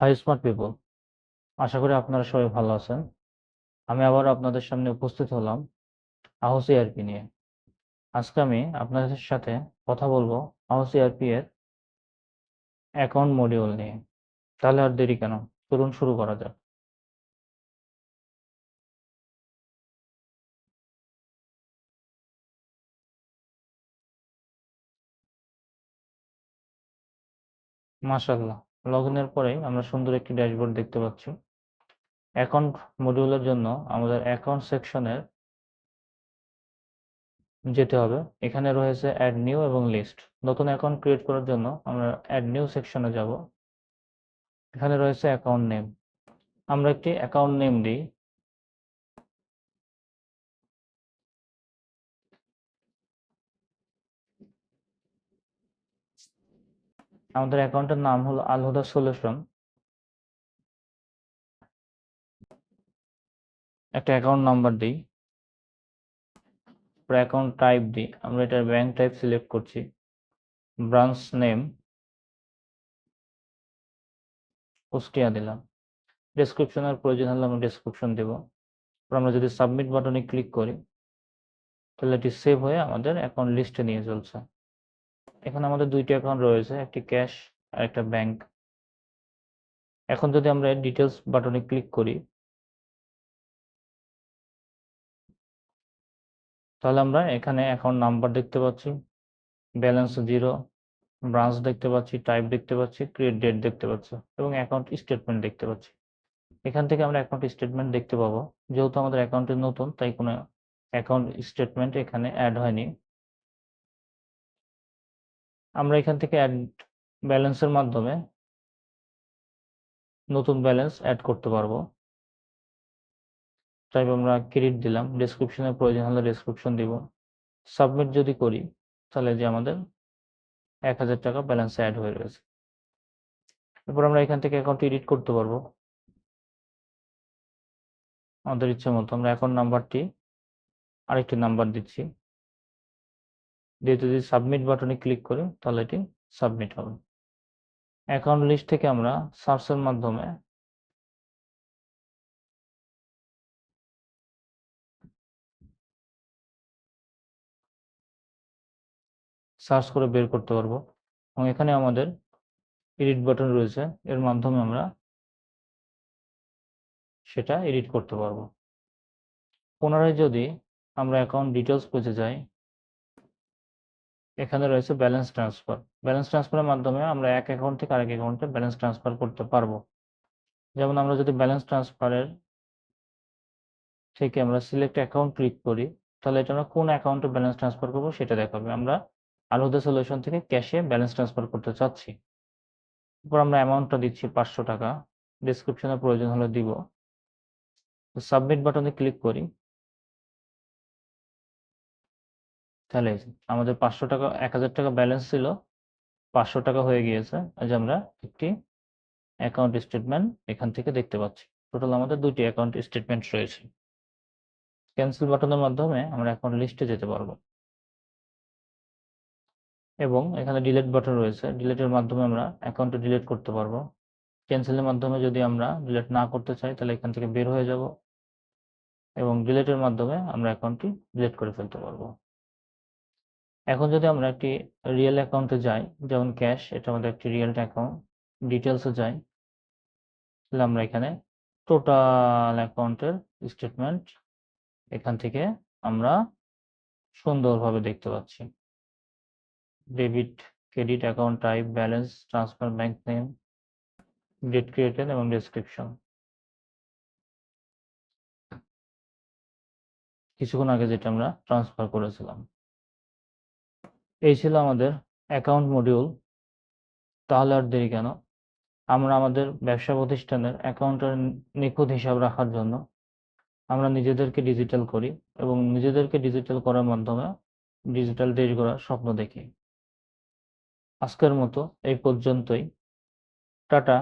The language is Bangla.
হাই স্মার্ট পিপল, আশা করি আপনারা সবাই ভালো আছেন। আমি আবার আপনাদের সামনে উপস্থিত হলাম আহস এআরপি নিয়ে। আজকে আমি আপনাদের সাথে কথা বলবো আহস এআরপি এর অ্যাকাউন্ট মডিউল নিয়ে। তাহলে আর দেরি কেন, চলুন শুরু করা যাক। মাশাআল্লাহ, লগ ইনের পরেই আমরা সুন্দর একটি ড্যাশবোর্ড দেখতে পাচ্ছি। অ্যাকাউন্ট মডিউলের জন্য আমাদের অ্যাকাউন্ট সেকশনের যেতে হবে। এখানে রয়েছে অ্যাড নিউ এবং লিস্ট। নতুন অ্যাকাউন্ট ক্রিয়েট করার জন্য আমরা অ্যাড নিউ সেকশনে যাব। এখানে রয়েছে অ্যাকাউন্ট নেম। আমরা একটি অ্যাকাউন্ট নেম দিই। আমাদের অ্যাকাউন্টের নাম হলো আল হুদা সলিউশন। একটা অ্যাকাউন্ট নাম্বার দিই, অ্যাকাউন্ট টাইপ দিই। আমরা এটার ব্যাংক টাইপ সিলেক্ট করছি। ব্রাঞ্চ নেম কুষ্টিয়া দিলাম। ডেসক্রিপশনের প্রয়োজন হলে আমরা ডেসক্রিপশন দেব। আমরা যদি সাবমিট বাটনে ক্লিক করি তাহলে এটি সেভ হয়ে আমাদের অ্যাকাউন্ট লিস্টে নিয়ে চলছে। এখানে আমাদের দুইটি অ্যাকাউন্ট রয়েছে, একটি ক্যাশ আর একটা ব্যাংক। এখন যদি আমরা ডিটেলস বাটনে ক্লিক করি তাহলে আমরা এখানে অ্যাকাউন্ট নাম্বার দেখতে পাচ্ছি, ব্যালেন্স 0, ব্রাঞ্চ দেখতে পাচ্ছি, টাইপ দেখতে পাচ্ছি, ক্রিয়েট ডেট দেখতে পাচ্ছি এবং অ্যাকাউন্ট স্টেটমেন্ট দেখতে পাচ্ছি। এখান থেকে আমরা অ্যাকাউন্ট স্টেটমেন্ট দেখতে পাবো। যেহেতু আমাদের অ্যাকাউন্টে নতুন, তাই কোনো অ্যাকাউন্ট স্টেটমেন্ট এখানে অ্যাড হয়নি। আমরা এখান থেকে অ্যাড ব্যালেন্সের মাধ্যমে নতুন ব্যালেন্স অ্যাড করতে পারবো। তাই আমরা ক্রেডিট দিলাম, ডেসক্রিপশনের প্রয়োজন হলে ডেসক্রিপশন দিব। সাবমিট যদি করি তাহলে যে আমাদের 1000 টাকা ব্যালেন্স অ্যাড হয়ে রয়েছে। এরপর আমরা এখান থেকে অ্যাকাউন্ট এডিট করতে পারবো আমাদের ইচ্ছে মতো। আমরা অ্যাকাউন্ট নাম্বারটি আরেকটি নাম্বার দিচ্ছি, দিয়ে যদি সাবমিট বাটনে ক্লিক করি তাহলে এটি সাবমিট হবে। অ্যাকাউন্ট লিস্ট থেকে আমরা সার্চের মাধ্যমে সার্চ করে বের করতে পারবো এবং এখানে আমাদের এডিট বাটন রয়েছে, এর মাধ্যমে আমরা সেটা এডিট করতে পারবো। পুনরায় যদি আমরা অ্যাকাউন্ট ডিটেলস পেজে যাই, এখানে রয়েছে ব্যালেন্স ট্রান্সফার। ব্যালেন্স ট্রান্সফারের মাধ্যমে আমরা এক অ্যাকাউন্ট থেকে আরেক অ্যাকাউন্টে ব্যালেন্স ট্রান্সফার করতে পারবো। যেমন আমরা যদি ব্যালেন্স ট্রান্সফারের থেকে আমরা সিলেক্ট অ্যাকাউন্ট ক্লিক করি তাহলে এটা আমরা কোন অ্যাকাউন্টে ব্যালেন্স ট্রান্সফার করবো সেটা দেখাবে। আমরা আল হুদা সলিউশন থেকে ক্যাশে ব্যালেন্স ট্রান্সফার করতে চাচ্ছি। এরপর আমরা অ্যামাউন্টটা দিচ্ছি 500 টাকা, ডেসক্রিপশনের প্রয়োজন হলে দিব। সাবমিট বাটনে ক্লিক করি তাহলে আমাদের 500 টাকা, 1000 টাকা ব্যালেন্স ছিল, 500 টাকা হয়ে গিয়েছে। আজ আমরা একটি অ্যাকাউন্ট স্টেটমেন্ট এখান থেকে দেখতে পাচ্ছি। টোটাল আমাদের দুইটি অ্যাকাউন্ট স্টেটমেন্ট রয়েছে। ক্যান্সেল বাটনের মাধ্যমে আমরা অ্যাকাউন্ট লিস্টে যেতে পারবো এবং এখানে ডিলিট বাটন রয়েছে, ডিলিটের মাধ্যমে আমরা অ্যাকাউন্টটা ডিলিট করতে পারবো। ক্যান্সেলের মাধ্যমে যদি আমরা ডিলিট না করতে চাই তাহলে এখান থেকে বের হয়ে যাব এবং ডিলিটের মাধ্যমে আমরা অ্যাকাউন্টটি ডিলিট করে ফেলতে পারবো। এখন যদি আমরা একটি রিয়েল অ্যাকাউন্টে যাই, যেমন ক্যাশ, এটা আমাদের একটি রিয়েল অ্যাকাউন্ট, ডিটেলসে যাই তাহলে আমরা এখানে টোটাল অ্যাকাউন্টের স্টেটমেন্ট এখান থেকে আমরা সুন্দরভাবে দেখতে পাচ্ছি। Debit, credit, account type, balance, transfer, bank name, date created এবং ডেসক্রিপশন। কিছুক্ষণ আগে যেটা আমরা ট্রান্সফার করেছিলাম। এই ছিল আমাদের অ্যাকাউন্ট মডিউল। তাহলে আর দেরি কেন, আমরা আমাদের ব্যবসা প্রতিষ্ঠানের অ্যাকাউন্টের নিখুঁত হিসাব রাখার জন্য আমরা নিজেদেরকে ডিজিটাল করি এবং নিজেদেরকে ডিজিটাল করার মাধ্যমে ডিজিটাল দেশ গড়ার স্বপ্ন দেখি। আজকের মতো এই পর্যন্তই। টাটা।